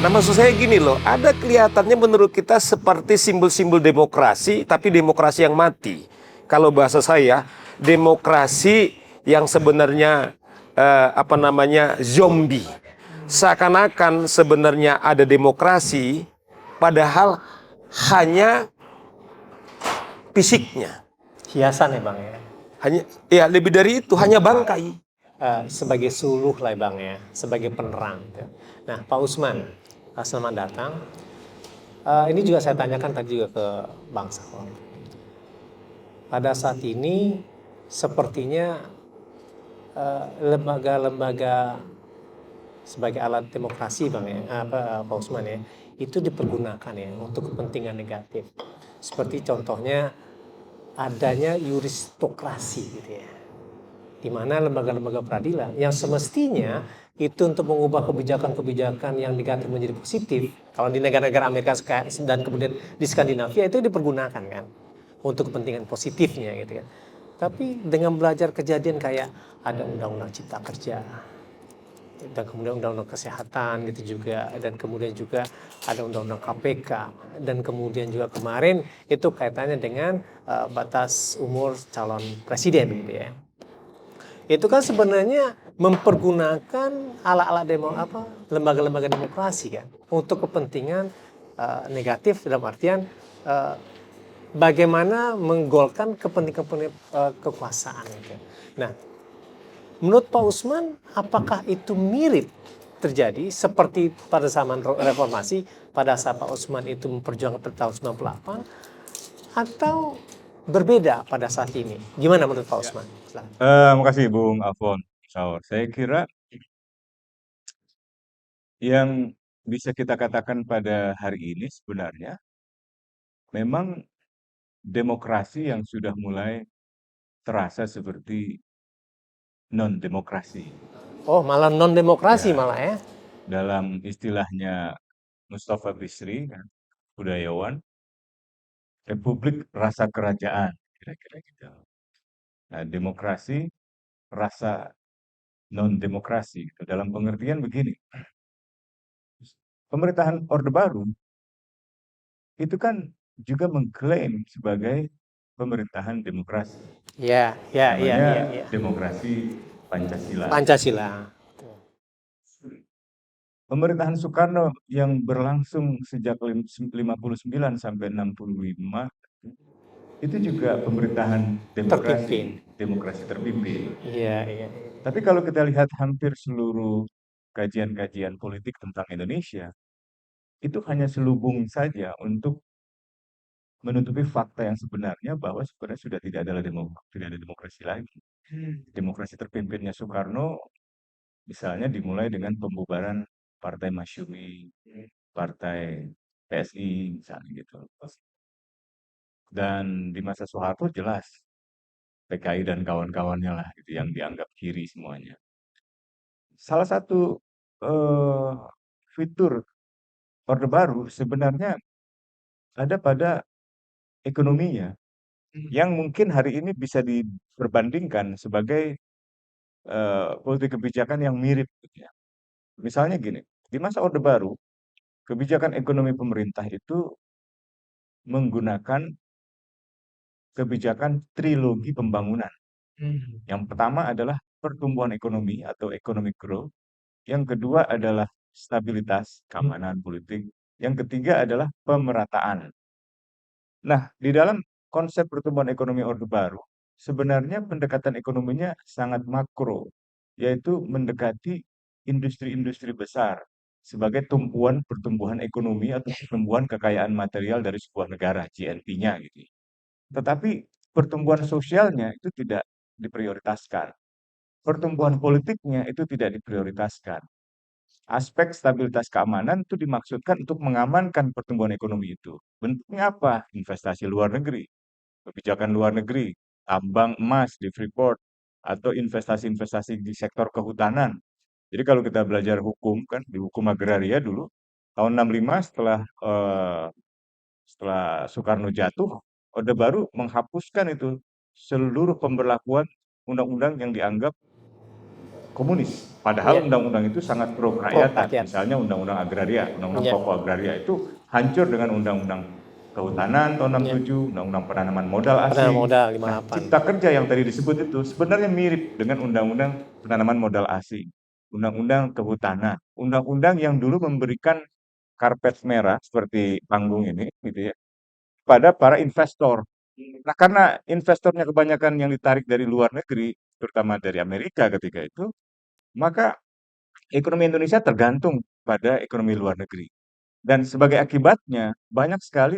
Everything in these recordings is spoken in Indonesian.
Nah, maksud saya gini loh, ada kelihatannya menurut kita seperti simbol-simbol demokrasi, tapi demokrasi yang mati. Kalau bahasa saya, demokrasi yang sebenarnya apa namanya zombie. Seakan-akan sebenarnya ada demokrasi, padahal hanya fisiknya. Hiasan ya Bang ya. Hanya, ya lebih dari itu, hanya bangkai. Sebagai suluh lah Bang ya, sebagai penerang. Gitu. Nah Pak Usman, selamat datang. Ini juga saya tanyakan tadi juga ke Bang Sahor. Pada saat ini sepertinya lembaga-lembaga sebagai alat demokrasi Bang ya, Pak Usman ya, itu dipergunakan ya untuk kepentingan negatif. Seperti contohnya adanya yuristokrasi gitu ya. Di mana lembaga-lembaga peradilan yang semestinya itu untuk mengubah kebijakan-kebijakan yang negatif menjadi positif. Kalau di negara-negara Amerika dan kemudian di Skandinavia itu dipergunakan kan untuk kepentingan positifnya gitu kan. Tapi dengan belajar kejadian kayak ada undang-undang cipta kerja dan kemudian undang-undang kesehatan gitu juga, dan kemudian juga ada undang-undang KPK, dan kemudian juga kemarin itu kaitannya dengan batas umur calon presiden gitu ya. Itu kan sebenarnya mempergunakan ala-ala lembaga-lembaga demokrasi kan untuk kepentingan negatif, dalam artian bagaimana menggolkan kepentingan kekuasaan gitu. Nah, menurut Pak Usman, apakah itu mirip terjadi seperti pada zaman reformasi, pada saat Pak Usman itu memperjuangkan pada tahun 98, atau berbeda pada saat ini? Gimana menurut Pak Usman? Makasih Bung Alfon Saur. Saya kira yang bisa kita katakan pada hari ini sebenarnya memang demokrasi yang sudah mulai terasa seperti non-demokrasi. Oh, malah non-demokrasi Ya, malah ya? dalam istilahnya Mustafa Bisri, kan, budayawan, Republik Rasa Kerajaan, kira-kira gitu. Nah, demokrasi rasa non-demokrasi, gitu. Dalam pengertian begini, pemerintahan Orde Baru itu kan juga mengklaim sebagai pemerintahan demokrasi. Ya, ya, ya, Namanya ya, ya. demokrasi Pancasila. Pancasila. Pemerintahan Soekarno yang berlangsung sejak 59 sampai 65 itu juga pemerintahan demokrasi, demokrasi terpimpin. Iya, iya. Tapi kalau kita lihat hampir seluruh kajian-kajian politik tentang Indonesia, itu hanya selubung saja untuk menutupi fakta yang sebenarnya bahwa sebenarnya sudah tidak ada demokrasi lagi. Demokrasi terpimpinnya Soekarno misalnya dimulai dengan pembubaran Partai Masyumi, Partai PSI misalnya gitu. Dan di masa Soeharto jelas PKI dan kawan-kawannya lah gitu yang dianggap kiri semuanya. Salah satu fitur Orde Baru sebenarnya ada pada ekonominya yang mungkin hari ini bisa diperbandingkan sebagai politik kebijakan yang mirip gitu ya. Misalnya gini, di masa Orde Baru, kebijakan ekonomi pemerintah itu menggunakan kebijakan trilogi pembangunan. Yang pertama adalah pertumbuhan ekonomi atau economic growth, yang kedua adalah stabilitas keamanan politik, yang ketiga adalah pemerataan. Nah, di dalam konsep pertumbuhan ekonomi Orde Baru, sebenarnya pendekatan ekonominya sangat makro, yaitu mendekati industri-industri besar sebagai tumpuan pertumbuhan ekonomi atau pertumbuhan kekayaan material dari sebuah negara, GNP-nya gitu. Tetapi pertumbuhan sosialnya itu tidak diprioritaskan. Pertumbuhan politiknya itu tidak diprioritaskan. Aspek stabilitas keamanan itu dimaksudkan untuk mengamankan pertumbuhan ekonomi itu. Bentuknya apa? Investasi luar negeri, kebijakan luar negeri, tambang emas di Freeport, atau investasi-investasi di sektor kehutanan. Jadi kalau kita belajar hukum kan di hukum agraria dulu tahun 65 setelah Soekarno jatuh, Orde Baru menghapuskan itu seluruh pemberlakuan undang-undang yang dianggap komunis. Padahal Iya, undang-undang itu sangat pro pro kerakyatan. rakyat. Misalnya undang-undang agraria, undang-undang Iya, pokok agraria itu hancur dengan undang-undang kehutanan tahun iya. 67, undang-undang penanaman modal Penanaman asing. modal Nah, 58. cipta kerja yang tadi disebut itu sebenarnya mirip dengan undang-undang penanaman modal asing, undang-undang kehutanan, undang-undang yang dulu memberikan karpet merah seperti panggung ini, gitu ya, pada para investor. Nah, karena investornya kebanyakan yang ditarik dari luar negeri, terutama dari Amerika ketika itu, maka ekonomi Indonesia tergantung pada ekonomi luar negeri. Dan sebagai akibatnya, banyak sekali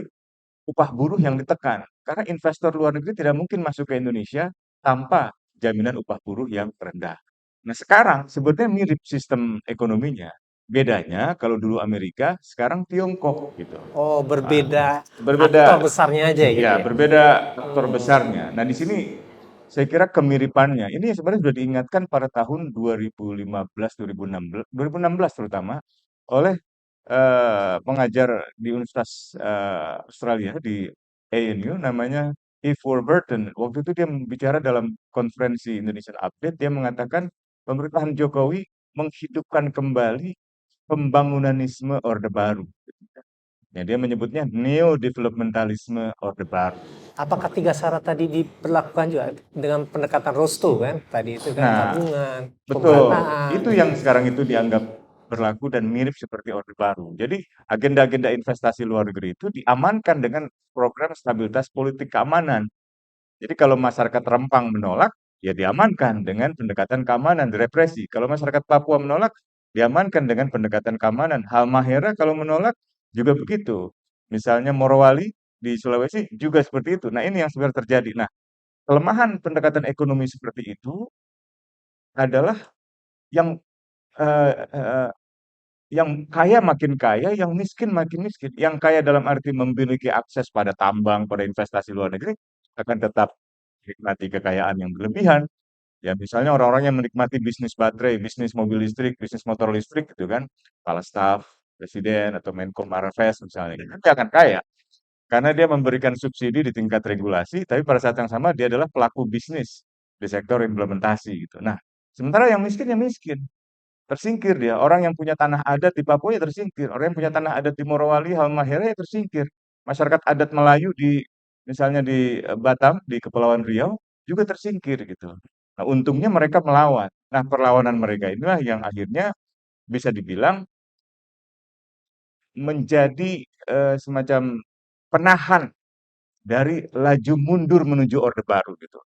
upah buruh yang ditekan. Karena investor luar negeri tidak mungkin masuk ke Indonesia tanpa jaminan upah buruh yang rendah. Nah, sekarang sebenarnya mirip sistem ekonominya. Bedanya kalau dulu Amerika, sekarang Tiongkok gitu. Oh, Nah, berbeda aktor berbeda. besarnya aja gitu Ya, ya. berbeda aktor Hmm. besarnya. Nah, di sini saya kira kemiripannya ini sebenarnya sudah diingatkan pada tahun 2015, 2016, 2016 terutama oleh pengajar di Universitas Australia di ANU namanya Eve Warburton. Waktu itu dia bicara dalam konferensi Indonesian Update, dia mengatakan pemerintahan Jokowi menghidupkan kembali pembangunanisme Orde Baru. Ya, dia menyebutnya neo-developmentalisme Orde Baru. Apakah tiga syarat tadi diperlakukan juga dengan pendekatan Rosto kan? Tadi itu kan Nah, tabungan, betul. pemerataan. Itu yang sekarang itu dianggap berlaku dan mirip seperti Orde Baru. Jadi agenda-agenda investasi luar negeri itu diamankan dengan program stabilitas politik keamanan. Jadi kalau masyarakat Rempang menolak, ya diamankan dengan pendekatan keamanan, direpresi. Kalau masyarakat Papua menolak, diamankan dengan pendekatan keamanan. Halmahera kalau menolak juga begitu. Misalnya Morowali di Sulawesi juga seperti itu. Nah, ini yang sebenarnya terjadi. Nah, kelemahan pendekatan ekonomi seperti itu adalah yang eh, eh, yang kaya makin kaya, yang miskin makin miskin. Yang kaya dalam arti memiliki akses pada tambang, pada investasi luar negeri, akan tetap menikmati kekayaan yang berlebihan. Ya, misalnya orang-orang yang menikmati bisnis baterai, bisnis mobil listrik, bisnis motor listrik gitu kan, kepala staf, presiden atau Menko Marves misalnya, kan dia akan kaya. Karena dia memberikan subsidi di tingkat regulasi, tapi pada saat yang sama dia adalah pelaku bisnis di sektor implementasi gitu. Nah, sementara yang miskin ya miskin. Tersingkir dia. Orang yang punya tanah adat di Papua ya tersingkir. Orang yang punya tanah adat di Morowali, Halmahera ya tersingkir. Masyarakat adat Melayu di misalnya di Batam, di Kepulauan Riau juga tersingkir gitu. Nah, untungnya mereka melawan. Nah, perlawanan mereka inilah yang akhirnya bisa dibilang menjadi semacam penahan dari laju mundur menuju Orde Baru gitu.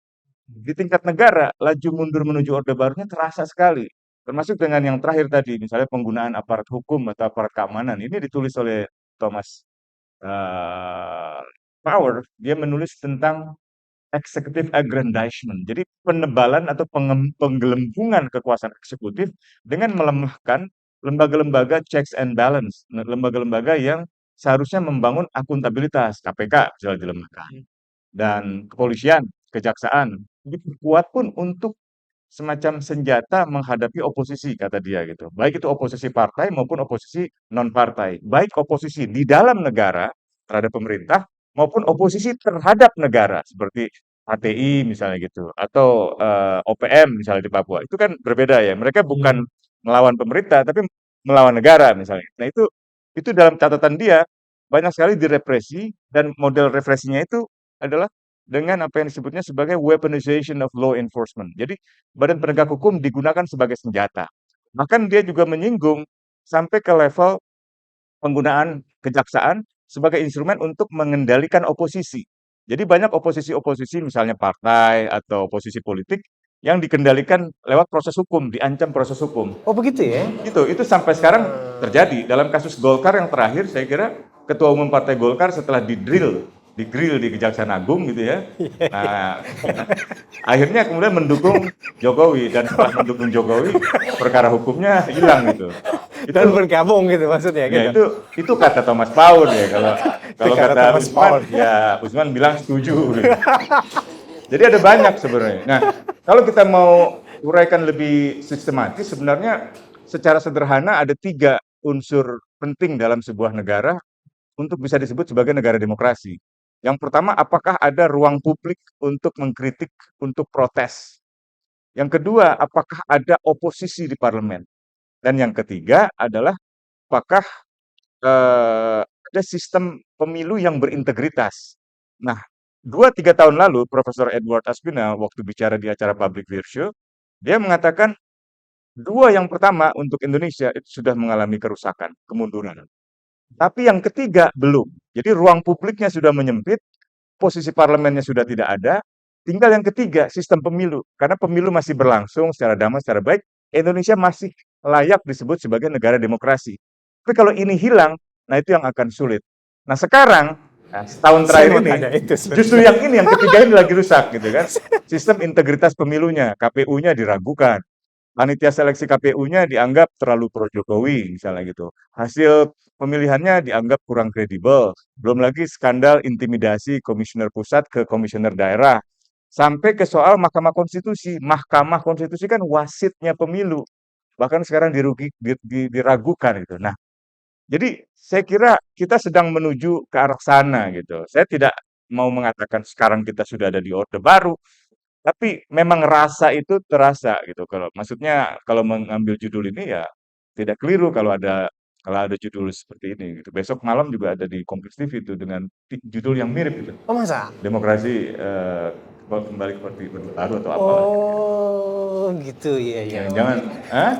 Di tingkat negara, laju mundur menuju Orde Barunya terasa sekali. Termasuk dengan yang terakhir tadi, misalnya penggunaan aparat hukum atau aparat keamanan. Ini ditulis oleh Thomas eh, Power. Dia menulis tentang executive aggrandizement. Jadi penebalan atau penggelembungan kekuasaan eksekutif dengan melemahkan lembaga-lembaga checks and balance. Lembaga-lembaga yang seharusnya membangun akuntabilitas. KPK misalnya dilemahkan dan kepolisian, kejaksaan diperkuat pun untuk semacam senjata menghadapi oposisi kata dia gitu. Baik itu oposisi partai maupun oposisi non partai. Baik oposisi di dalam negara terhadap pemerintah maupun oposisi terhadap negara seperti HTI misalnya gitu atau OPM misalnya di Papua. Itu kan berbeda ya. Mereka bukan melawan pemerintah tapi melawan negara misalnya. Nah, itu dalam catatan dia banyak sekali direpresi dan model represinya itu adalah dengan apa yang disebutnya sebagai weaponization of law enforcement. Jadi badan penegak hukum digunakan sebagai senjata. Bahkan dia juga menyinggung sampai ke level penggunaan kejaksaan sebagai instrumen untuk mengendalikan oposisi. Jadi banyak oposisi-oposisi misalnya partai atau oposisi politik yang dikendalikan lewat proses hukum, diancam proses hukum. Oh begitu ya? Itu sampai sekarang terjadi. Dalam kasus Golkar yang terakhir, saya kira Ketua Umum Partai Golkar setelah digrill di Kejaksaan Agung gitu ya. Nah, akhirnya kemudian mendukung Jokowi dan setelah mendukung Jokowi, perkara hukumnya hilang gitu. Dan Itu bergabung gitu maksudnya ya gitu. itu kata Thomas Paul ya. Kalau Itu kalau kata kata Thomas Usman Paul. ya Usman bilang setuju gitu. Jadi ada banyak sebenarnya. Nah, kalau kita mau uraikan lebih sistematis, sebenarnya secara sederhana ada 3 unsur penting dalam sebuah negara untuk bisa disebut sebagai negara demokrasi. Yang pertama, apakah ada ruang publik untuk mengkritik, untuk protes? Yang kedua, apakah ada oposisi di parlemen? Dan yang ketiga adalah apakah ada sistem pemilu yang berintegritas. Nah, 2-3 tahun lalu Profesor Edward Aspinall waktu bicara di acara Public Virtue, dia mengatakan dua yang pertama untuk Indonesia itu sudah mengalami kerusakan, kemunduran. Tapi yang ketiga belum. Jadi ruang publiknya sudah menyempit, posisi parlemennya sudah tidak ada, tinggal yang ketiga sistem pemilu. Karena pemilu masih berlangsung secara damai, secara baik, Indonesia masih layak disebut sebagai negara demokrasi. Tapi kalau ini hilang, nah itu yang akan sulit. Nah sekarang, nah, setahun Saya terakhir mau ini, tanya itu justru sebenarnya. yang ini, yang ketiga ini lagi rusak gitu kan. Sistem integritas pemilunya, KPU-nya diragukan. Panitia seleksi KPU-nya dianggap terlalu pro Jokowi, misalnya gitu. Hasil pemilihannya dianggap kurang kredibel. Belum lagi skandal intimidasi komisioner pusat ke komisioner daerah. Sampai ke soal Mahkamah Konstitusi. Mahkamah Konstitusi kan wasitnya pemilu. Bahkan sekarang diragukan gitu. Nah, jadi saya kira kita sedang menuju ke arah sana gitu. Saya tidak mau mengatakan sekarang kita sudah ada di Orde Baru, tapi memang rasa itu terasa gitu. Kalau maksudnya kalau mengambil judul ini ya tidak keliru kalau ada judul seperti ini gitu. Besok malam juga ada di Kompas TV itu dengan judul yang mirip gitu. Oh masa? Demokrasi kembali seperti Orde Baru atau apalah gitu ya. Oh gitu, iya iya. Jangan-jangan, ah?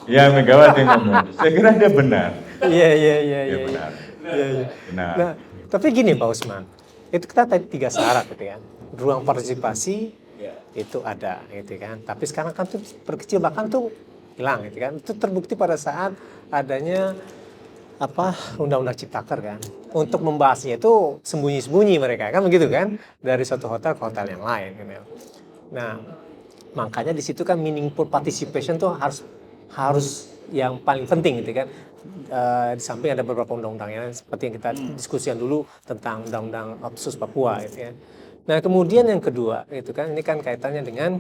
Ya Megawati yang ngomong. Saya kira dia benar. Iya iya iya Dia iya. benar. Iya, iya. Benar. Nah, tapi gini Pak Usman, itu kita tadi 3 syarat gitu kan. Ruang partisipasi itu ada gitu kan. Tapi sekarang kan tuh perkecil bahkan tuh hilang gitu kan. Itu terbukti pada saat adanya undang-undang Ciptaker kan. Untuk membahasnya itu sembunyi-sembunyi mereka kan begitu kan, dari satu hotel ke hotel yang lain gitu. Nah, makanya di situ kan meaningful participation tuh harus yang paling penting gitu kan. Di samping ada beberapa undang-undang yang seperti yang kita diskusikan dulu tentang undang-undang Otsus Papua gitu ya. Nah, kemudian yang kedua itu kan ini kan kaitannya dengan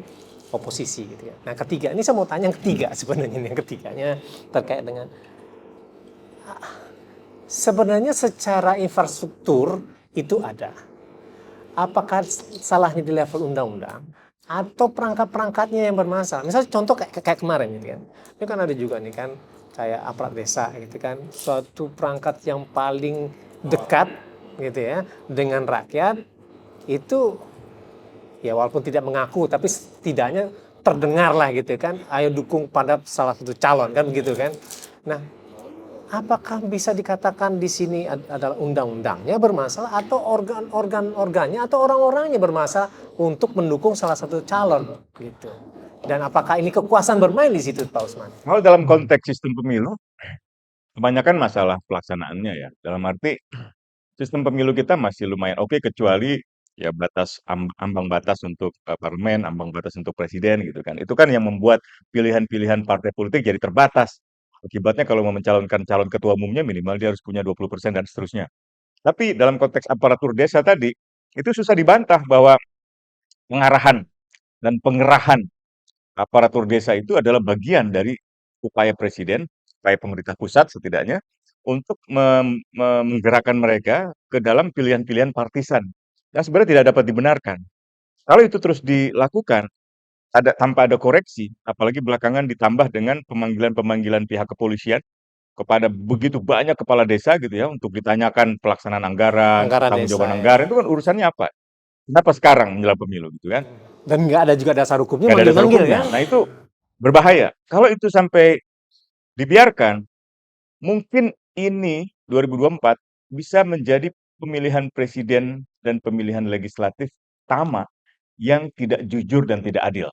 oposisi gitu ya. Nah, ketiga ini saya mau tanya yang ketiga sebenarnya yang ketiganya terkait dengan sebenarnya secara infrastruktur itu ada. Apakah salahnya di level undang-undang atau perangkat-perangkatnya yang bermasalah? Misalnya contoh kayak kemarin gitu kan. Ini kan ada juga nih kan kayak aparat desa gitu kan, suatu perangkat yang paling dekat gitu ya dengan rakyat itu ya walaupun tidak mengaku tapi setidaknya terdengar lah gitu kan, ayo dukung pada salah satu calon kan begitu kan. Nah, apakah bisa dikatakan di sini adalah undang-undangnya bermasalah atau organnya atau orang-orangnya bermasalah untuk mendukung salah satu calon gitu? Dan apakah ini kekuasaan bermain di situ Pak Usman? Kalau dalam konteks sistem pemilu, kebanyakan masalah pelaksanaannya ya. Dalam arti sistem pemilu kita masih lumayan oke kecuali ya ambang batas untuk parlemen, ambang batas untuk presiden gitu kan. Itu kan yang membuat pilihan-pilihan partai politik jadi terbatas. Akibatnya kalau mau mencalonkan calon ketua umumnya minimal dia harus punya 20% dan seterusnya. Tapi dalam konteks aparatur desa tadi, itu susah dibantah bahwa pengarahan dan pengerahan aparatur desa itu adalah bagian dari upaya presiden, upaya pemerintah pusat setidaknya, untuk menggerakkan mereka ke dalam pilihan-pilihan partisan yang sebenarnya tidak dapat dibenarkan. Kalau itu terus dilakukan tanpa ada koreksi, apalagi belakangan ditambah dengan pemanggilan-pemanggilan pihak kepolisian kepada begitu banyak kepala desa gitu ya untuk ditanyakan pelaksanaan anggaran, Anggaran desa pertanggungjawaban ya. anggaran itu kan urusannya apa? Kenapa sekarang menjelang pemilu gitu kan? Dan nggak ada juga dasar hukumnya Nggak ada dasar manggil-manggil hukumnya. kan? Nah itu berbahaya. Kalau itu sampai dibiarkan, mungkin ini 2024 bisa menjadi pemilihan presiden dan pemilihan legislatif pertama yang tidak jujur dan tidak adil.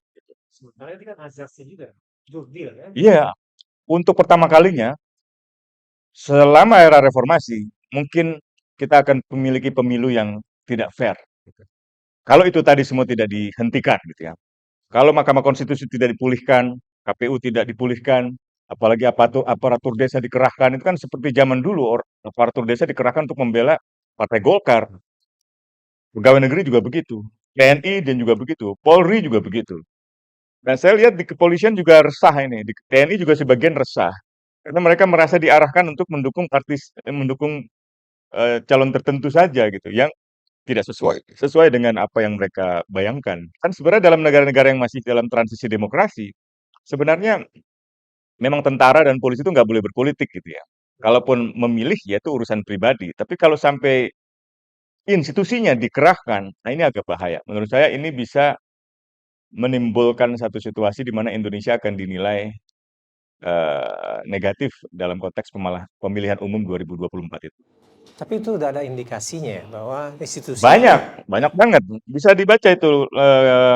Sebenarnya itu kan azasnya juga, jurdil kan? Iya, untuk pertama kalinya selama era reformasi, mungkin kita akan memiliki pemilu yang tidak fair. Kalau itu tadi semua tidak dihentikan gitu ya. Kalau Mahkamah Konstitusi tidak dipulihkan, KPU tidak dipulihkan, apalagi aparatur desa dikerahkan, itu kan seperti zaman dulu aparatur desa dikerahkan untuk membela Partai Golkar. Pegawai negeri juga begitu, TNI dan juga begitu, Polri juga begitu. Dan saya lihat di kepolisian juga resah ini, di TNI juga sebagian resah. Karena mereka merasa diarahkan untuk mendukung calon tertentu saja gitu, yang tidak sesuai dengan apa yang mereka bayangkan. Kan sebenarnya dalam negara-negara yang masih dalam transisi demokrasi, sebenarnya memang tentara dan polisi itu nggak boleh berpolitik gitu ya. Kalaupun memilih ya itu urusan pribadi. Tapi kalau sampai institusinya dikerahkan, nah ini agak bahaya. Menurut saya ini bisa menimbulkan satu situasi di mana Indonesia akan dinilai negatif dalam konteks pemilihan umum 2024 itu. Tapi itu udah ada indikasinya ya, bahwa institusi Banyak banget. Bisa dibaca itu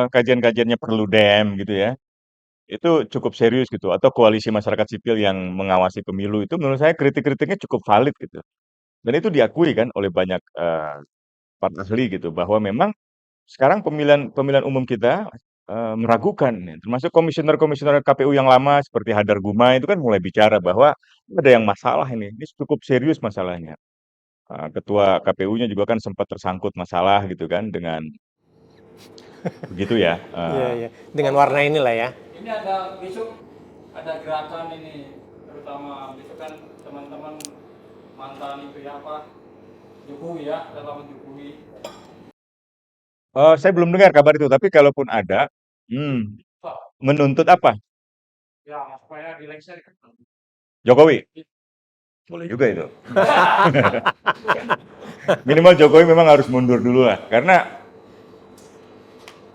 kajian-kajiannya Perludem gitu ya. Itu cukup serius gitu. Atau koalisi masyarakat sipil yang mengawasi pemilu itu menurut saya kritik-kritiknya cukup valid gitu. Dan itu diakui kan oleh banyak para ahli gitu bahwa memang sekarang pemilihan pemilihan umum kita meragukan, ya. Termasuk komisioner-komisioner KPU yang lama seperti Hadar Gumai itu kan mulai bicara bahwa ada yang masalah ini cukup serius masalahnya. Ketua KPU-nya juga kan sempat tersangkut masalah gitu kan dengan begitu ya. ya, ya, dengan warna inilah ya. Ini ada besok ada gerakan ini, terutama besok kan teman-teman mantan itu ya apa Jokowi ya, relawan Jokowi. Saya belum dengar kabar itu, tapi kalaupun ada, menuntut apa? Ya supaya dilengsarkan. Jokowi. Boleh juga itu. Minimal Jokowi memang harus mundur dulu lah, karena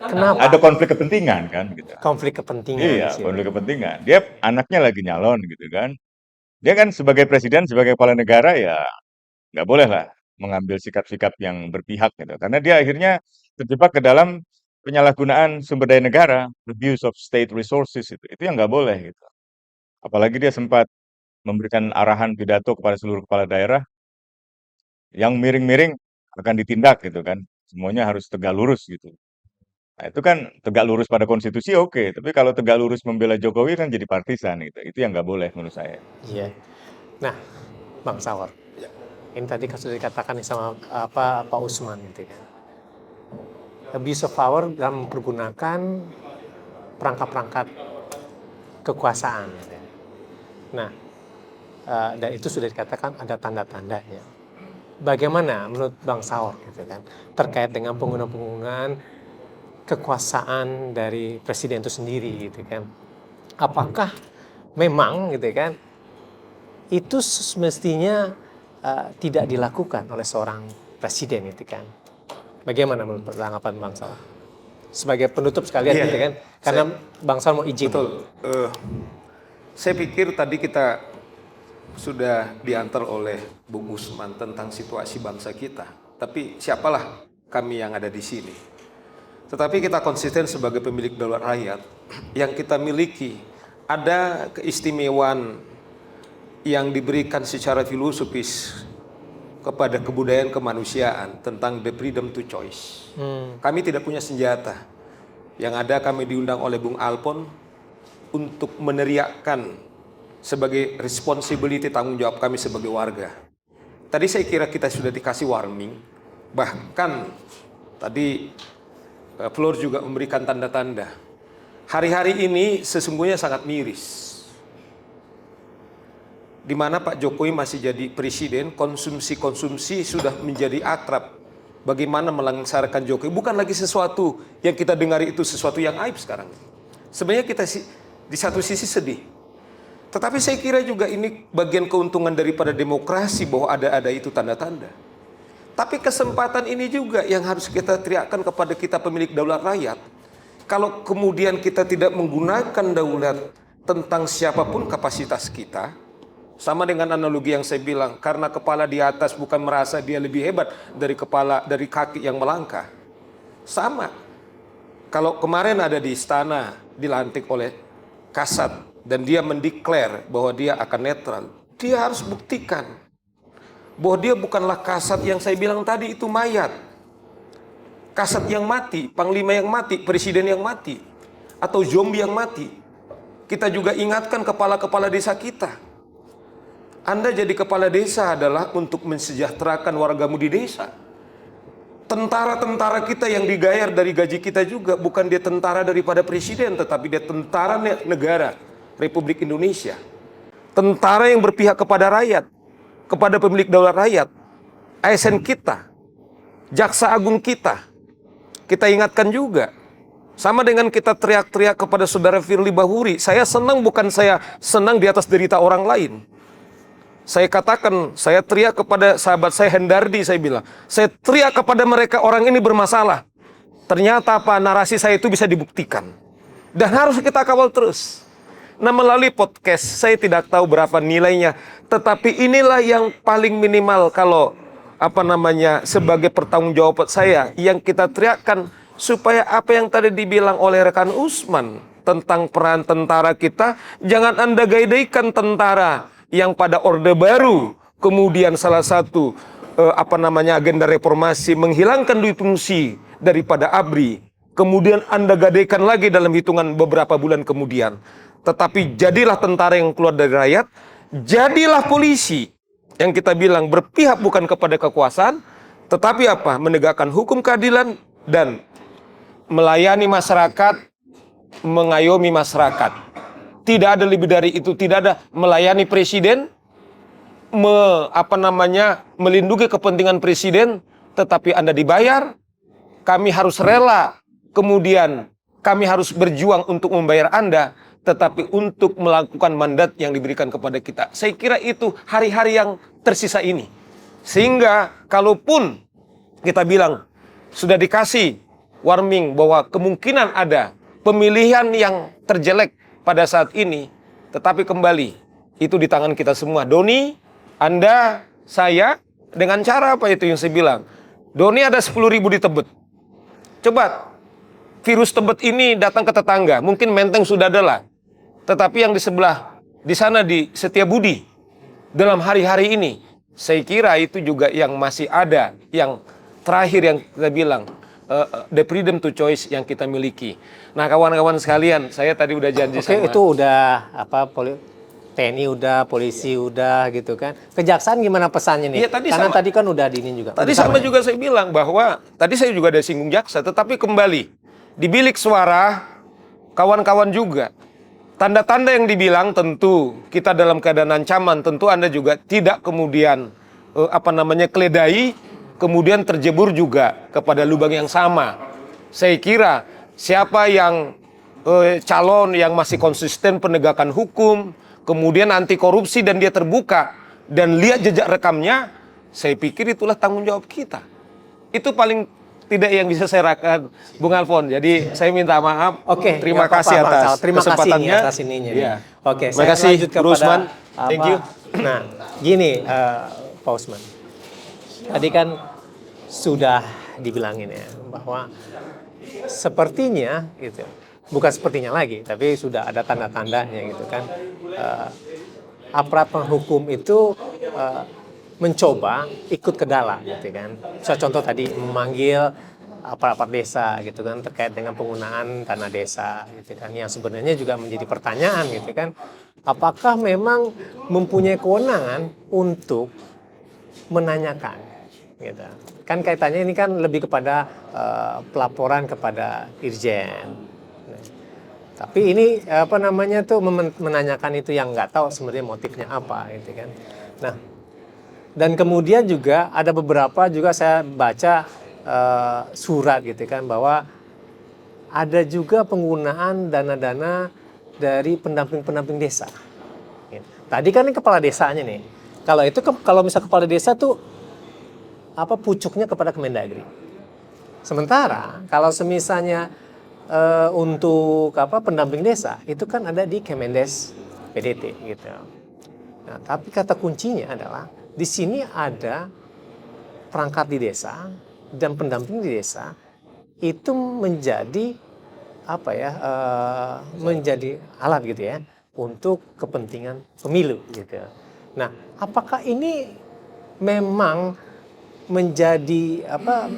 Kenapa? ada konflik kepentingan kan gitu. Konflik kepentingan Iya, di sini. konflik kepentingan. Dia anaknya lagi nyalon gitu kan. Dia kan sebagai presiden, sebagai kepala negara ya nggak boleh lah mengambil sikap-sikap yang berpihak gitu. Karena dia akhirnya terjebak ke dalam penyalahgunaan sumber daya negara, abuse of state resources itu yang nggak boleh gitu. Apalagi dia sempat memberikan arahan pidato kepada seluruh kepala daerah yang miring-miring akan ditindak gitu kan. Semuanya harus tegak lurus gitu. Nah, itu kan tegak lurus pada konstitusi oke, tapi kalau tegak lurus membela Jokowi kan jadi partisan gitu. Itu yang nggak boleh menurut saya. Iya. Nah, Bang Saur, ini tadi sudah dikatakan nih sama Pak Usman gitu kan. Abuse of power dalam mempergunakan perangkat-perangkat kekuasaan. Gitu ya. Nah, dan itu sudah dikatakan ada tanda-tandanya. Bagaimana menurut Bang Saur gitu kan terkait dengan penggunaan kekuasaan dari presiden itu sendiri gitu kan? Apakah memang gitu kan itu semestinya tidak dilakukan oleh seorang presiden gitu kan? Bagaimana menurut tanggapan Bang Saur? Sebagai penutup sekalian Iya, gitu kan? Karena Bang Saur mau izin. Betul. Saya pikir tadi kita sudah diantar oleh Bung Usman tentang situasi bangsa kita. Tapi siapalah kami yang ada di sini. Tetapi kita konsisten sebagai pemilik daulat rakyat yang kita miliki. Ada keistimewaan yang diberikan secara filosofis kepada kebudayaan kemanusiaan tentang the freedom to choice. Kami tidak punya senjata. Yang ada kami diundang oleh Bung Alpon untuk meneriakkan sebagai responsibility tanggung jawab kami sebagai warga. Tadi saya kira kita sudah dikasih warning. Bahkan tadi Flor juga memberikan tanda-tanda. Hari-hari ini sesungguhnya sangat miris. Di mana Pak Jokowi masih jadi presiden, konsumsi sudah menjadi akrab. Bagaimana melaksanakan Jokowi bukan lagi sesuatu yang kita dengar itu sesuatu yang aib sekarang. Sebenarnya kita di satu sisi sedih. Tetapi saya kira juga ini bagian keuntungan daripada demokrasi bahwa ada itu tanda-tanda. Tapi kesempatan ini juga yang harus kita teriakkan kepada kita pemilik daulat rakyat. Kalau kemudian kita tidak menggunakan daulat tentang siapapun kapasitas kita, sama dengan analogi yang saya bilang, karena kepala di atas bukan merasa dia lebih hebat dari kaki yang melangkah. Sama. Kalau kemarin ada di istana dilantik oleh Kasat dan dia mendeklar bahwa dia akan netral, dia harus buktikan bahwa dia bukanlah Kasat yang saya bilang tadi itu mayat. Kasat yang mati, panglima yang mati, presiden yang mati, atau zombie yang mati. Kita juga ingatkan kepala-kepala desa kita. Anda jadi kepala desa adalah untuk mensejahterakan wargamu di desa. Tentara-tentara kita yang digayar dari gaji kita juga bukan dia tentara daripada presiden, tetapi dia tentara negara Republik Indonesia. Tentara yang berpihak kepada rakyat, kepada pemilik daulat rakyat, ASN kita. Jaksa Agung kita ingatkan juga. Sama dengan kita teriak-teriak kepada saudara Firly Bahuri, saya senang bukan saya senang di atas derita orang lain. Saya katakan, saya teriak kepada sahabat saya Hendardi, saya bilang, saya teriak kepada mereka, orang ini bermasalah. Ternyata apa, narasi saya itu bisa dibuktikan. Dan harus kita kawal terus. Nah, melalui podcast, saya tidak tahu berapa nilainya, tetapi inilah yang paling minimal kalau sebagai pertanggungjawaban saya yang kita teriakkan supaya apa yang tadi dibilang oleh rekan Usman tentang peran tentara kita, jangan Anda gaidaikan tentara yang pada Orde Baru, kemudian salah satu agenda reformasi menghilangkan duit fungsi daripada ABRI, kemudian Anda gadaikan lagi dalam hitungan beberapa bulan kemudian. Tetapi jadilah tentara yang keluar dari rakyat, jadilah polisi yang kita bilang berpihak bukan kepada kekuasaan, tetapi apa? Menegakkan hukum keadilan dan melayani masyarakat, mengayomi masyarakat. Tidak ada lebih dari itu, tidak ada melayani presiden, melindungi kepentingan presiden, tetapi Anda dibayar, kami harus rela, kemudian kami harus berjuang untuk membayar Anda, tetapi untuk melakukan mandat yang diberikan kepada kita. Saya kira itu hari-hari yang tersisa ini. Sehingga kalaupun kita bilang sudah dikasih warning bahwa kemungkinan ada pemilihan yang terjelek pada saat ini, tetapi kembali itu di tangan kita semua. Doni, Anda, saya, dengan cara apa itu yang saya bilang? Doni ada 10.000 di Tebet. Coba virus Tebet ini datang ke tetangga, mungkin Menteng sudah ada lah. Tetapi yang di sebelah, di sana di Setiabudi, dalam hari-hari ini, saya kira itu juga yang masih ada, yang terakhir yang kita bilang, the freedom to choice yang kita miliki. Nah, kawan-kawan sekalian, saya tadi udah janji sama... itu udah TNI udah, polisi udah gitu kan. Kejaksaan gimana pesannya nih? Iya, Karena tadi kan udah di ini juga. Tadi sama juga saya bilang bahwa, tadi saya juga ada singgung jaksa, tetapi kembali, di bilik suara, kawan-kawan juga, tanda-tanda yang dibilang tentu kita dalam keadaan ancaman, tentu Anda juga tidak kemudian keledai, kemudian terjebur juga kepada lubang yang sama. Saya kira siapa yang calon yang masih konsisten penegakan hukum, kemudian anti korupsi dan dia terbuka dan lihat jejak rekamnya, saya pikir itulah tanggung jawab kita. Itu paling tidak yang bisa saya rakan, Bung Alfon. Jadi saya minta maaf. Oke, terima kasih atas kesempatannya. Atas ininya. Ya. Oke, terima saya kasih, lanjut kepada Usman. Thank you. Nah, gini, Pak Usman. Tadi kan sudah dibilangin ya bahwa sepertinya gitu, bukan sepertinya lagi, tapi sudah ada tanda-tandanya gitu kan. Aparat penghukum itu mencoba ikut ke dalam gitu kan. Saya contoh tadi memanggil aparat desa gitu kan terkait dengan penggunaan dana desa gitu kan, yang sebenarnya juga menjadi pertanyaan gitu kan. Apakah memang mempunyai kewenangan untuk menanyakan gitu. Kan kaitannya ini kan lebih kepada pelaporan kepada Irjen. Tapi ini menanyakan itu yang nggak tahu sebenarnya motifnya apa gitu kan. Nah, dan kemudian juga ada beberapa juga saya baca surat gitu kan bahwa ada juga penggunaan dana-dana dari pendamping-pendamping desa. Tadi kan ini kepala desanya nih. Kalau misal kepala desa tuh pucuknya kepada Kemendagri. Sementara kalau semisalnya untuk pendamping desa itu kan ada di Kemendes PDT gitu. Nah, tapi kata kuncinya adalah di sini ada perangkat di desa dan pendamping di desa itu menjadi menjadi alat gitu ya untuk kepentingan pemilu gitu. Nah, apakah ini memang menjadi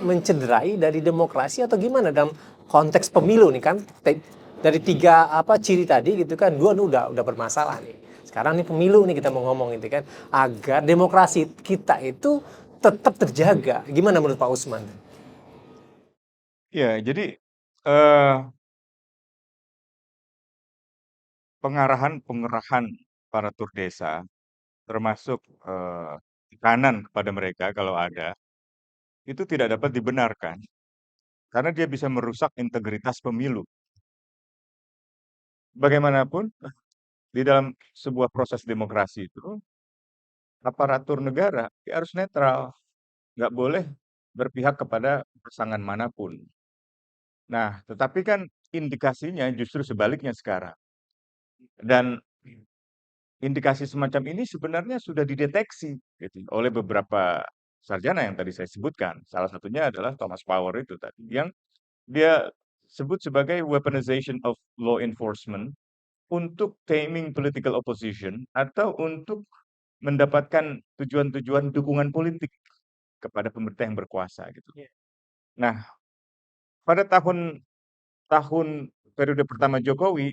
mencederai dari demokrasi atau gimana dalam konteks pemilu nih kan? Dari 3 ciri tadi gitu kan, 2 udah bermasalah nih. Sekarang nih pemilu nih kita mau ngomong gitu kan, agar demokrasi kita itu tetap terjaga. Gimana menurut Pak Usman? Ya, jadi pengerahan aparatur desa, termasuk tekanan kepada mereka kalau ada, itu tidak dapat dibenarkan karena dia bisa merusak integritas pemilu. Bagaimanapun di dalam sebuah proses demokrasi itu aparatur negara dia harus netral, nggak boleh berpihak kepada pasangan manapun. Nah, tetapi kan indikasinya justru sebaliknya sekarang. Dan indikasi semacam ini sebenarnya sudah dideteksi gitu, oleh beberapa sarjana yang tadi saya sebutkan. Salah satunya adalah Thomas Power itu tadi, yang dia sebut sebagai weaponization of law enforcement untuk taming political opposition atau untuk mendapatkan tujuan-tujuan dukungan politik kepada pemerintah yang berkuasa gitu. Nah, pada tahun tahun periode pertama Jokowi,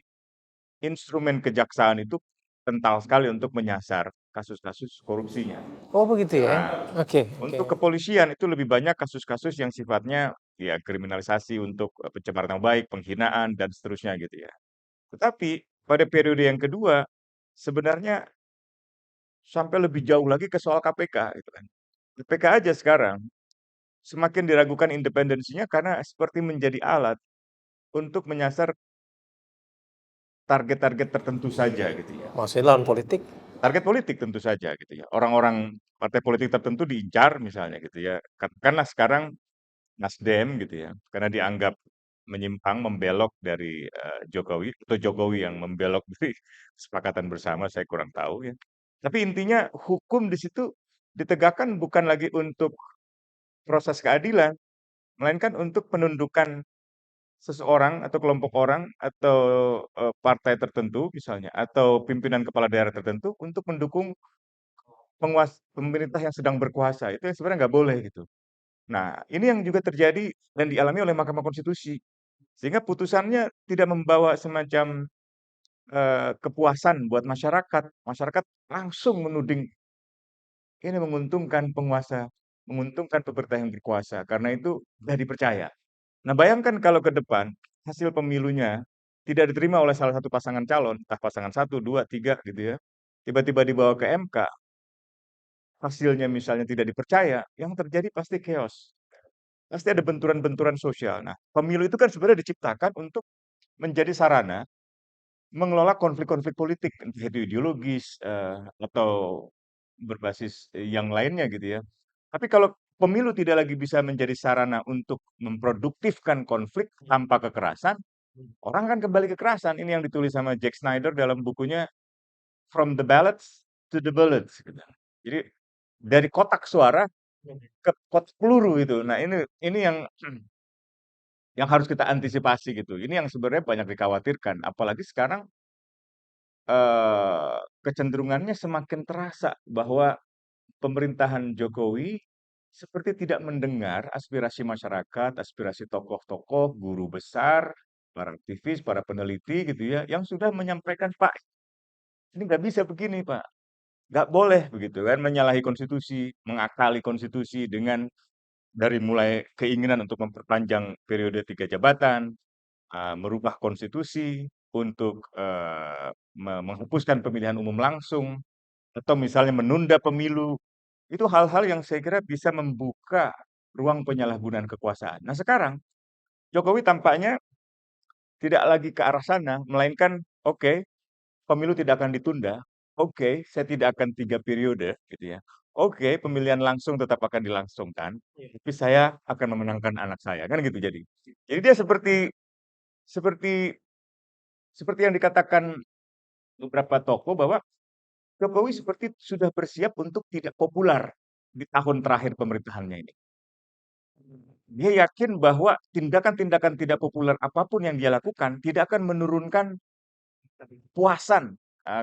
instrumen kejaksaan itu kental sekali untuk menyasar kasus-kasus korupsinya. Oh begitu ya? Nah, Oke, oke. untuk kepolisian itu lebih banyak kasus-kasus yang sifatnya ya kriminalisasi untuk pencemaran nama baik, penghinaan dan seterusnya gitu ya. Tetapi pada periode yang kedua sebenarnya sampai lebih jauh lagi ke soal KPK gitu kan. KPK aja sekarang semakin diragukan independensinya karena seperti menjadi alat untuk menyasar target-target tertentu saja gitu ya. Maksudnya lawan politik? Target politik tentu saja gitu ya. Orang-orang partai politik tertentu diincar misalnya gitu ya. Katakanlah sekarang Nasdem gitu ya, karena dianggap menyimpang, membelok dari Jokowi atau Jokowi yang membelok dari kesepakatan bersama, saya kurang tahu ya. Tapi intinya hukum di situ ditegakkan bukan lagi untuk proses keadilan, melainkan untuk penundukan seseorang atau kelompok orang atau partai tertentu misalnya atau pimpinan kepala daerah tertentu untuk mendukung pemerintah yang sedang berkuasa. Itu yang sebenarnya nggak boleh gitu. Nah, ini yang juga terjadi dan dialami oleh Mahkamah Konstitusi. Sehingga putusannya tidak membawa semacam kepuasan buat masyarakat. Masyarakat langsung menuding ini menguntungkan penguasa, menguntungkan pemerintah yang berkuasa. Karena itu sudah dipercaya. Nah, bayangkan kalau ke depan hasil pemilunya tidak diterima oleh salah satu pasangan calon, entah pasangan satu, dua, tiga gitu ya. Tiba-tiba dibawa ke MK, hasilnya misalnya tidak dipercaya, yang terjadi pasti chaos. Pasti ada benturan-benturan sosial. Nah, pemilu itu kan sebenarnya diciptakan untuk menjadi sarana mengelola konflik-konflik politik, entah itu ideologis atau berbasis yang lainnya gitu ya. Tapi kalau pemilu tidak lagi bisa menjadi sarana untuk memproduktifkan konflik tanpa kekerasan, orang kan kembali kekerasan. Ini yang ditulis sama Jack Snyder dalam bukunya From the Ballots to the Bullets. Gitu. Jadi dari kotak suara ke kotak peluru itu. Nah ini yang harus kita antisipasi gitu. Ini yang sebenarnya banyak dikhawatirkan. Apalagi sekarang kecenderungannya semakin terasa bahwa pemerintahan Jokowi seperti tidak mendengar aspirasi masyarakat, aspirasi tokoh-tokoh, guru besar, para aktivis, para peneliti gitu ya, yang sudah menyampaikan, Pak, ini nggak bisa begini, Pak. Nggak boleh begitu kan, menyalahi konstitusi, mengakali konstitusi dengan dari mulai keinginan untuk memperpanjang periode 3 jabatan, merubah konstitusi untuk menghapuskan pemilihan umum langsung, atau misalnya menunda pemilu. Itu hal-hal yang saya kira bisa membuka ruang penyalahgunaan kekuasaan. Nah sekarang Jokowi tampaknya tidak lagi ke arah sana, melainkan oke, pemilu tidak akan ditunda, oke, saya tidak akan 3 periode, gitu ya. Oke, pemilihan langsung tetap akan dilangsungkan, tapi saya akan memenangkan anak saya, kan gitu jadi. Jadi dia seperti seperti yang dikatakan beberapa tokoh bahwa Jokowi seperti sudah bersiap untuk tidak populer di tahun terakhir pemerintahannya ini. Dia yakin bahwa tindakan-tindakan tidak populer apapun yang dia lakukan tidak akan menurunkan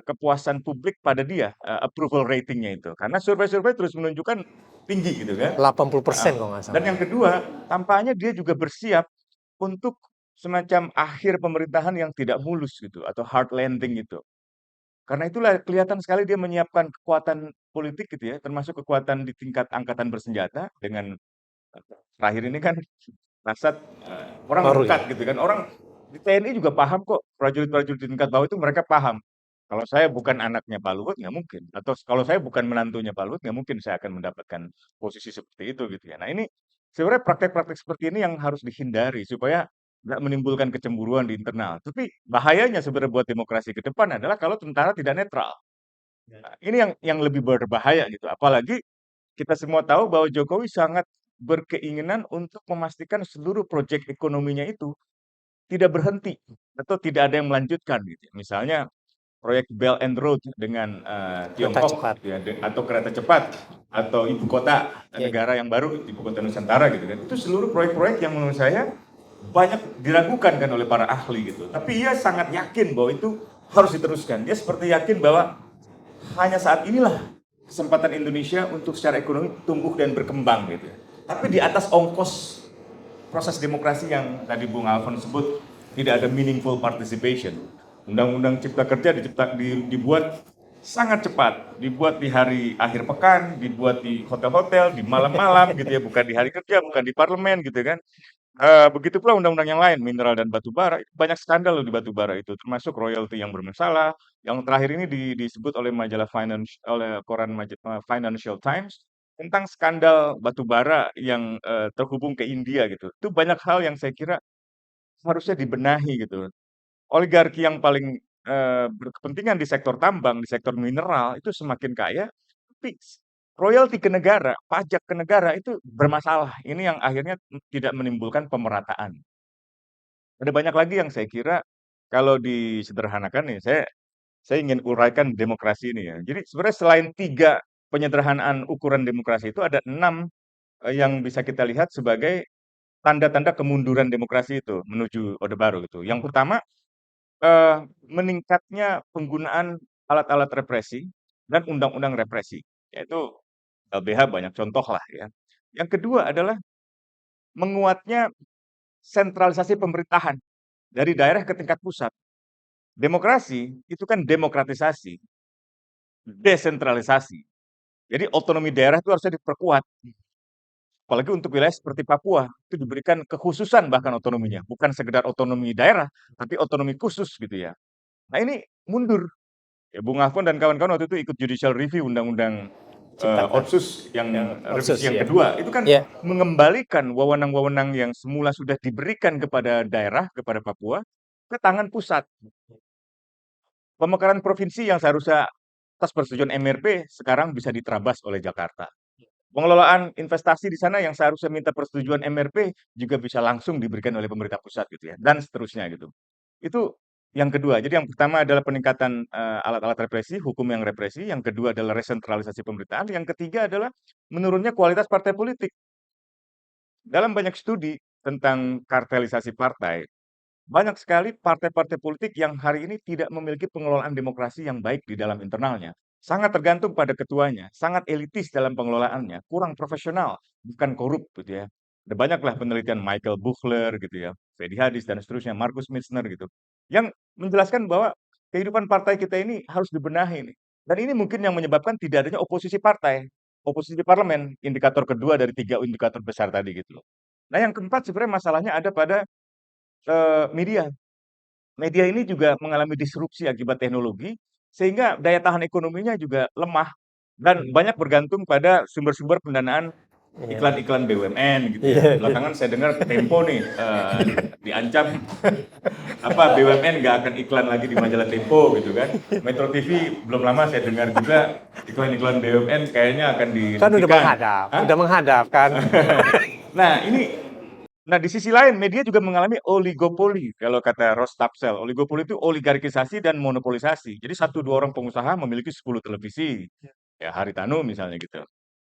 kepuasan publik pada dia, approval ratingnya itu. Karena survei-survei terus menunjukkan tinggi gitu kan. 80% kalau nggak Dan salah. yang kedua, tampaknya dia juga bersiap untuk semacam akhir pemerintahan yang tidak mulus gitu atau hard landing itu. Karena itulah kelihatan sekali dia menyiapkan kekuatan politik gitu ya, termasuk kekuatan di tingkat angkatan bersenjata dengan terakhir ini kan Kasat, orang Baru dekat ya. gitu kan, orang di TNI juga paham kok, prajurit-prajurit di tingkat bawah itu mereka paham. Kalau saya bukan anaknya Pak Luhut nggak mungkin, atau kalau saya bukan menantunya Pak Luhut nggak mungkin saya akan mendapatkan posisi seperti itu gitu ya. Nah ini Sebenarnya praktek-praktek seperti ini yang harus dihindari supaya nggak menimbulkan kecemburuan di internal. Tapi bahayanya sebenarnya buat demokrasi ke depan adalah kalau tentara tidak netral. Nah, ini yang lebih berbahaya gitu. Apalagi kita semua tahu bahwa Jokowi sangat berkeinginan untuk memastikan seluruh proyek ekonominya itu tidak berhenti atau tidak ada yang melanjutkan gitu. Misalnya proyek Belt and Road dengan Kereta Tiongkok cepat. gitu ya, atau kereta cepat atau ibu kota Ya. negara yang baru, ibu kota Nusantara gitu kan. Itu seluruh proyek-proyek yang menurut saya banyak diragukan kan oleh para ahli gitu. Tapi ia sangat yakin bahwa itu harus diteruskan. Dia seperti yakin bahwa hanya saat inilah kesempatan Indonesia untuk secara ekonomi tumbuh dan berkembang gitu ya. Tapi di atas ongkos proses demokrasi yang tadi Bung Alfon sebut tidak ada meaningful participation. Undang-undang Cipta Kerja dibuat sangat cepat, dibuat di hari akhir pekan, dibuat di hotel-hotel, di malam-malam gitu ya, bukan di hari kerja, bukan di parlemen gitu kan. Begitu pula undang-undang yang lain, mineral dan batu bara, banyak skandal loh di batu bara itu, termasuk royalti yang bermasalah. Yang terakhir ini disebut oleh majalah oleh koran Financial Times tentang skandal batu bara yang terhubung ke India gitu. Itu banyak hal yang saya kira harusnya dibenahi gitu. Oligarki yang paling berkepentingan di sektor tambang, di sektor mineral itu semakin kaya, tapi royalti ke negara, pajak ke negara itu bermasalah. Ini yang akhirnya tidak menimbulkan pemerataan. Ada banyak lagi yang saya kira kalau disederhanakan nih, saya ingin uraikan demokrasi ini ya. Jadi sebenarnya selain 3 penyederhanaan ukuran demokrasi itu ada 6 yang bisa kita lihat sebagai tanda-tanda kemunduran demokrasi itu menuju Orde Baru gitu. Yang pertama, meningkatnya penggunaan alat-alat represi dan undang-undang represi, yaitu LBH banyak contoh lah ya. Yang kedua adalah menguatnya sentralisasi pemerintahan dari daerah ke tingkat pusat. Demokrasi itu kan demokratisasi, desentralisasi. Jadi otonomi daerah itu harusnya diperkuat. Apalagi untuk wilayah seperti Papua, itu diberikan kekhususan bahkan otonominya. Bukan sekedar otonomi daerah, tapi otonomi khusus gitu ya. Nah ini mundur. Ya, Bung Afon dan kawan-kawan waktu itu ikut judicial review undang-undang Cipta Kerja. Otsus yang Ya, revisi Otsus, yang ya. kedua. Itu kan Ya. mengembalikan wewenang-wewenang yang semula sudah diberikan kepada daerah, kepada Papua, ke tangan pusat. Pemekaran provinsi yang seharusnya atas persetujuan MRP sekarang bisa diterabas oleh Jakarta. Pengelolaan investasi di sana yang seharusnya minta persetujuan MRP juga bisa langsung diberikan oleh pemerintah pusat gitu ya, dan seterusnya gitu. Itu yang kedua. Jadi yang pertama adalah peningkatan alat-alat represi, hukum yang represi. Yang kedua adalah resentralisasi pemerintahan. Yang ketiga adalah menurunnya kualitas partai politik. Dalam banyak studi tentang kartelisasi partai, banyak sekali partai-partai politik yang hari ini tidak memiliki pengelolaan demokrasi yang baik di dalam internalnya. Sangat tergantung pada ketuanya, sangat elitis dalam pengelolaannya, kurang profesional, bukan korup gitu ya. Ada banyaklah penelitian Michael Buchler gitu ya, Fedi Hadis dan seterusnya, Markus Mitsner gitu, yang menjelaskan bahwa kehidupan partai kita ini harus dibenahi nih. Dan ini mungkin yang menyebabkan tidak adanya oposisi partai, oposisi parlemen, indikator kedua dari 3 indikator besar tadi gitu loh. Nah yang keempat sebenarnya masalahnya ada pada media. Media ini juga mengalami disrupsi akibat teknologi, sehingga daya tahan ekonominya juga lemah dan banyak bergantung pada sumber-sumber pendanaan Iya. iklan-iklan BUMN gitu ya. Iya. Belakangan saya dengar Tempo nih diancam apa BUMN nggak akan iklan lagi di majalah Tempo gitu kan. Metro TV belum lama saya dengar juga iklan-iklan BUMN kayaknya akan Kan udah dihentikan. menghadap, Hah? udah menghadap kan. Nah, di sisi lain media juga mengalami oligopoli kalau kata Ross Tapsell. Oligopoli itu oligarkisasi dan monopolisasi. Jadi 1-2 orang pengusaha memiliki 10 televisi. Ya Haritanu misalnya gitu.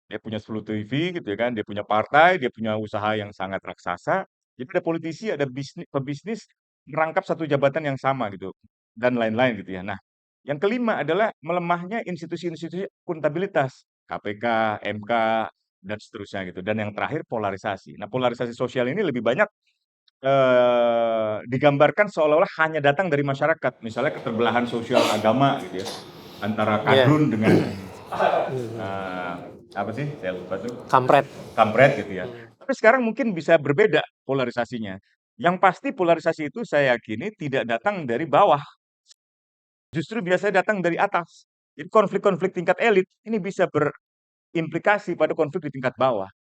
Dia punya 10 TV gitu ya kan, dia punya partai, dia punya usaha yang sangat raksasa. Jadi ada politisi, ada pebisnis merangkap satu jabatan yang sama gitu dan lain-lain gitu ya. Nah, yang kelima adalah melemahnya institusi-institusi akuntabilitas, KPK, MK dan seterusnya gitu. Dan yang terakhir polarisasi. Nah, polarisasi sosial ini lebih banyak digambarkan seolah-olah hanya datang dari masyarakat. Misalnya keterbelahan sosial agama gitu ya. Antara kadrun dengan apa sih? Saya lupa tuh. Kampret gitu ya. Tapi sekarang mungkin bisa berbeda polarisasinya. Yang pasti polarisasi itu saya yakini tidak datang dari bawah, justru biasanya datang dari atas. Jadi konflik-konflik tingkat elit ini bisa berimplikasi pada konflik di tingkat bawah.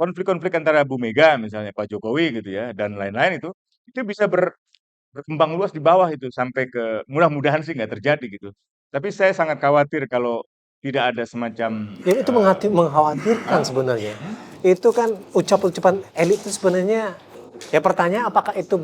konflik-konflik antara Bu Mega misalnya, Pak Jokowi gitu ya, dan lain-lain itu bisa berkembang luas di bawah itu sampai ke mudah-mudahan sih nggak terjadi gitu. Tapi saya sangat khawatir kalau tidak ada semacam Ya, itu mengkhawatirkan sebenarnya. Itu kan ucapan-ucapan elit itu sebenarnya, ya pertanyaan apakah itu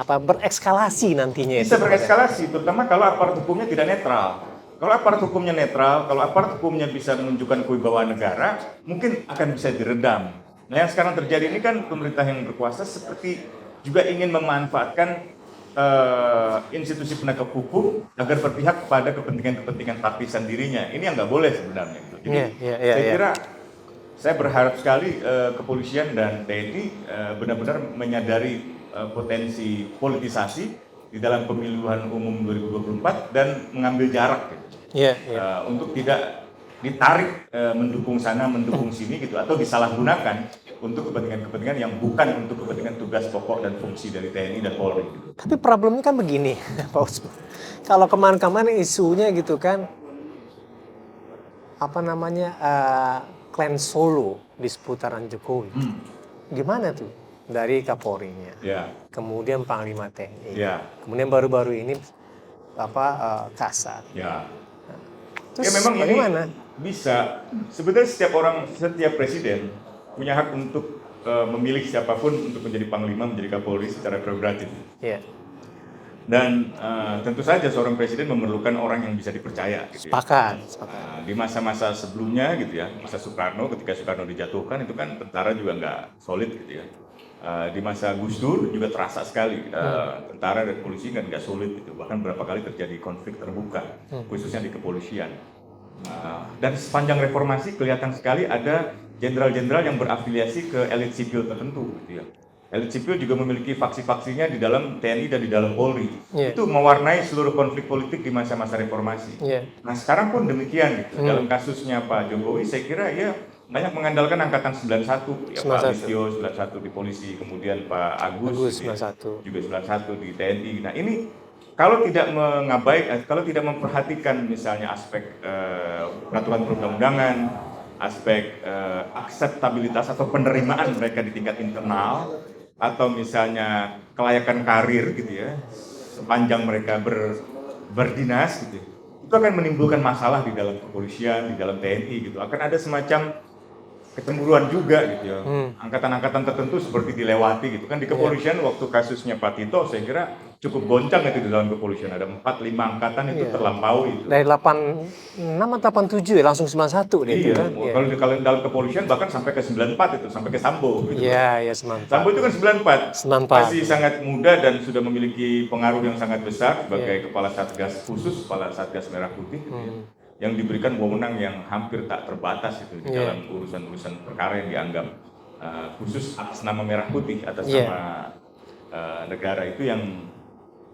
berekskalasi nantinya bisa itu. bereskalasi, terutama kalau aparat hukumnya tidak netral. Kalau aparat hukumnya netral, kalau aparat hukumnya bisa menunjukkan kewibawaan negara, mungkin akan bisa diredam. Nah, yang sekarang terjadi ini kan pemerintah yang berkuasa seperti juga ingin memanfaatkan institusi penegak hukum agar berpihak kepada kepentingan-kepentingan partisan dirinya. Ini yang nggak boleh sebenarnya. Jadi saya kira saya berharap sekali kepolisian dan TNI benar-benar menyadari potensi politisasi di dalam pemilihan umum 2024 dan mengambil jarak gitu. Untuk tidak ditarik mendukung sana, mendukung sini gitu, atau disalahgunakan untuk kepentingan-kepentingan yang bukan untuk kepentingan tugas pokok dan fungsi dari TNI dan Polri. Gitu. Tapi problemnya kan begini, Pak Usman. Kalau kemarin-kemarin isunya gitu kan, klan Solo di seputaran Jokowi. Gimana tuh? Dari Kapolrinya, kemudian Panglima TNI, kemudian baru-baru ini Kasat. Terus memang bagaimana? Bisa. Sebenarnya setiap presiden punya hak untuk memilih siapapun untuk menjadi Panglima, menjadi Kapolri secara prerogatif. Dan tentu saja seorang presiden memerlukan orang yang bisa dipercaya. Gitu ya. Sepakat. Di masa-masa sebelumnya gitu ya, masa Soekarno, ketika Soekarno dijatuhkan itu kan tentara juga nggak solid gitu ya. Di masa Gus Dur juga terasa sekali tentara dan polisi kan nggak solid gitu. Bahkan berapa kali terjadi konflik terbuka, khususnya di kepolisian. Dan sepanjang reformasi kelihatan sekali ada jenderal-jenderal yang berafiliasi ke elit sipil tertentu gitu ya. Elit sipil juga memiliki faksi-faksinya di dalam TNI dan di dalam Polri. Itu mewarnai seluruh konflik politik di masa-masa reformasi. Nah sekarang pun demikian gitu. Dalam kasusnya Pak Jokowi saya kira ya banyak mengandalkan angkatan 91 ya, Pak Listio 91 di polisi, kemudian Pak Agus 91 juga 91 di TNI. Nah ini kalau tidak kalau tidak memperhatikan misalnya aspek peraturan perundang-undangan, aspek akseptabilitas atau penerimaan mereka di tingkat internal, atau misalnya kelayakan karir gitu ya, sepanjang mereka berdinas gitu, itu akan menimbulkan masalah di dalam kepolisian, di dalam TNI gitu. Akan ada semacam kecemburuan juga gitu ya. Angkatan-angkatan tertentu seperti dilewati gitu kan. Di kepolisian waktu kasusnya Pak Tito saya kira cukup goncang itu di dalam kepolisian. Ada 4-5 angkatan itu terlampaui itu. Dari 86 atau 87 ya langsung 91 deh itu kan. Kalau dalam kepolisian bahkan sampai ke 94 itu, sampai ke Sambo gitu. Iya, 94. Sambo itu kan 94. 94. Masih sangat muda dan sudah memiliki pengaruh yang sangat besar sebagai kepala Satgas khusus, kepala Satgas Merah Putih gitu ya. Yang diberikan wewenang yang hampir tak terbatas itu di dalam urusan-urusan perkara yang dianggap khusus atas nama Merah Putih, atas nama negara, itu yang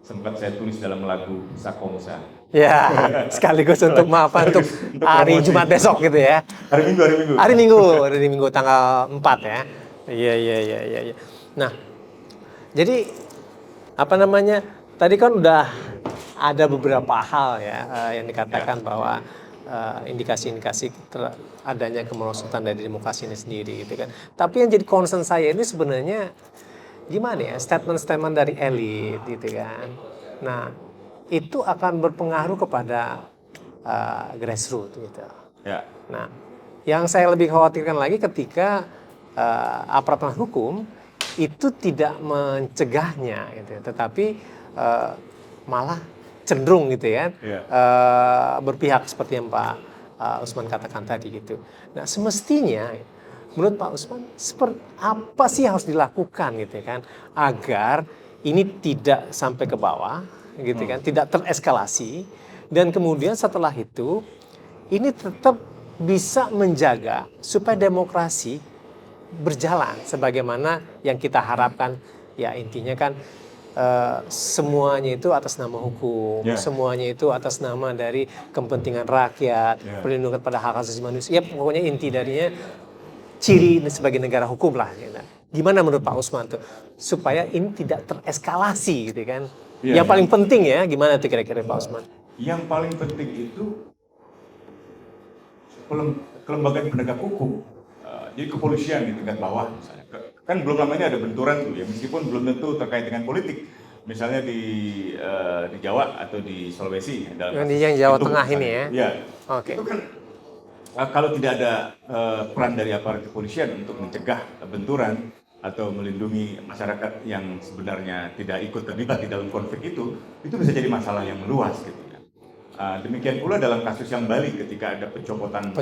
sempat saya tulis dalam lagu Sakomsa. Ya, sekaligus untuk untuk hari Jumat besok gitu ya. Hari Minggu tanggal 4 ya. Iya. Nah, jadi tadi kan udah ada beberapa hal ya yang dikatakan bahwa indikasi-indikasi adanya kemerosotan dari demokrasi ini sendiri gitu kan. Tapi yang jadi concern saya ini sebenarnya gimana ya, statement-statement dari elit gitu kan. Nah, itu akan berpengaruh kepada grassroots gitu. Nah, yang saya lebih khawatirkan lagi ketika aparat penegak hukum itu tidak mencegahnya gitu, tetapi malah cenderung gitu ya, berpihak seperti yang Pak Usman katakan tadi gitu. Nah semestinya menurut Pak Usman seperti apa sih harus dilakukan gitu kan agar ini tidak sampai ke bawah gitu kan, tidak tereskalasi, dan kemudian setelah itu ini tetap bisa menjaga supaya demokrasi berjalan sebagaimana yang kita harapkan ya, intinya kan semuanya itu atas nama hukum, semuanya itu atas nama dari kepentingan rakyat, perlindungan pada hak asasi manusia. Ya, pokoknya inti darinya ciri sebagai negara hukum lah. Gitu. Gimana menurut Pak Usman tuh supaya ini tidak tereskalasi gitu kan? Yang paling penting ya, gimana tuh kira-kira Pak Usman? Yang paling penting itu kelembagaan penegak hukum jadi kepolisian di tingkat bawah misalnya. Kan belum lama ini ada benturan tuh ya, meskipun belum tentu terkait dengan politik. Misalnya di Jawa atau di Sulawesi dalam Yang Jawa itu, Tengah misalnya. ini ya. Iya. Oke. Itu kan kalau tidak ada peran dari aparat kepolisian untuk mencegah benturan atau melindungi masyarakat yang sebenarnya tidak ikut terlibat di dalam konflik itu bisa jadi masalah yang meluas gitu ya. Demikian pula dalam kasus yang Bali ketika ada pencopotan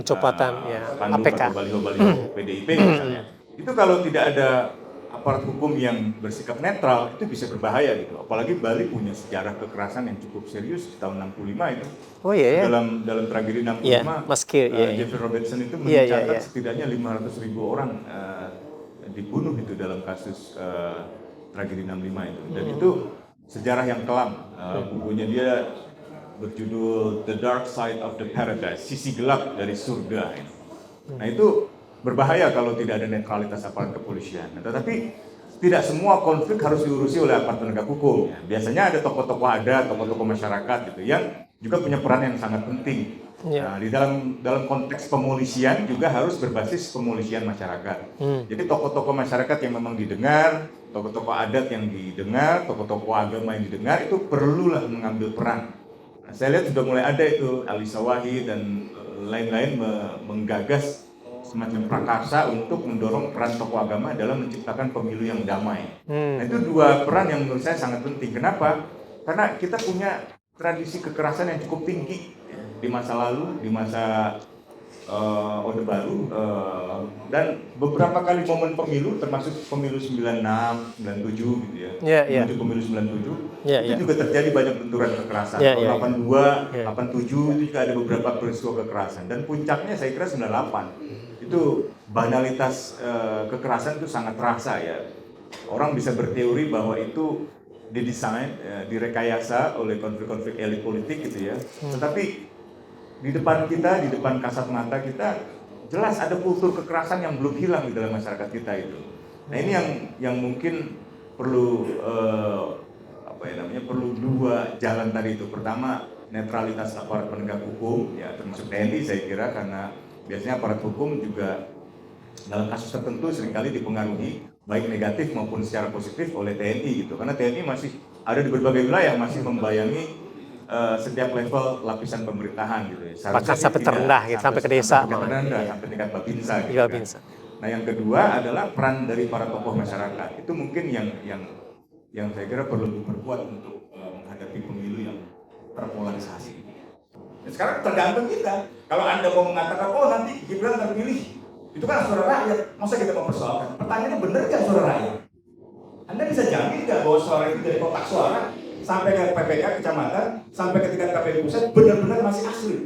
ya, spanduk APK. atau baliho-baliho PDIP misalnya. Itu kalau tidak ada aparat hukum yang bersikap netral itu bisa berbahaya gitu. Apalagi Bali punya sejarah kekerasan yang cukup serius di tahun 65 itu. Oh iya ya. Dalam tragedi 65, Iya, meski Jeffrey Robertson itu Iya, mencatat iya. setidaknya 500.000 orang dibunuh itu dalam kasus tragedi 65 itu. Dan itu sejarah yang kelam. Bukunya dia berjudul The Dark Side of the Paradise, sisi gelap dari surga. Nah itu berbahaya kalau tidak ada netralitas aparat kepolisian. Nah, tetapi tidak semua konflik harus diurusi oleh aparat penegak hukum. Biasanya ada tokoh-tokoh adat, tokoh-tokoh masyarakat gitu yang juga punya peran yang sangat penting. Ya. Nah, di dalam konteks pemolisian juga harus berbasis pemolisian masyarakat. Jadi tokoh-tokoh masyarakat yang memang didengar, tokoh-tokoh adat yang didengar, tokoh-tokoh agama yang didengar itu perlulah mengambil peran. Nah, saya lihat sudah mulai ada itu Alisa Wahid dan lain-lain menggagas semacam prakarsa untuk mendorong peran tokoh agama dalam menciptakan pemilu yang damai. Nah, itu dua peran yang menurut saya sangat penting. Kenapa? Karena kita punya tradisi kekerasan yang cukup tinggi di masa lalu, di masa Orde Baru, dan beberapa kali momen pemilu, termasuk pemilu 96, 97 gitu ya, menuju pemilu 97, itu juga terjadi banyak benturan kekerasan. Tahun 82, 87 itu juga ada beberapa peristiwa kekerasan, dan puncaknya saya kira 98. Itu banalitas kekerasan itu sangat terasa ya. Orang bisa berteori bahwa itu didesain, direkayasa oleh konflik-konflik elit politik gitu ya. Tetapi di depan kita, di depan kasat mata kita, jelas ada kultur kekerasan yang belum hilang di dalam masyarakat kita itu. Nah ini yang mungkin perlu perlu dua jalan tadi itu. Pertama, netralitas aparat penegak hukum, ya termasuk TNI saya kira, karena biasanya aparat hukum juga dalam kasus tertentu seringkali dipengaruhi baik negatif maupun secara positif oleh TNI gitu. Karena TNI masih ada di berbagai wilayah, masih membayangi setiap level lapisan pemerintahan gitu ya. Bahkan sampai terendah gitu, sampai ke desa. Sampai terendah, sampai tingkat babinsa gitu. Babinsa. Nah yang kedua adalah peran dari para tokoh masyarakat. Itu mungkin yang saya kira perlu diperkuat untuk menghadapi pemilu yang terpolarisasi. Sekarang tergantung kita. Kalau Anda mau mengatakan, oh nanti Gibran terpilih, itu kan suara rakyat. Masa kita mempersoalkan? Pertanyaannya benar nggak suara rakyat? Anda bisa jamin nggak bahwa suara itu dari kotak suara sampai ke PPK kecamatan, sampai ke tingkat KPU pusat benar-benar masih asli?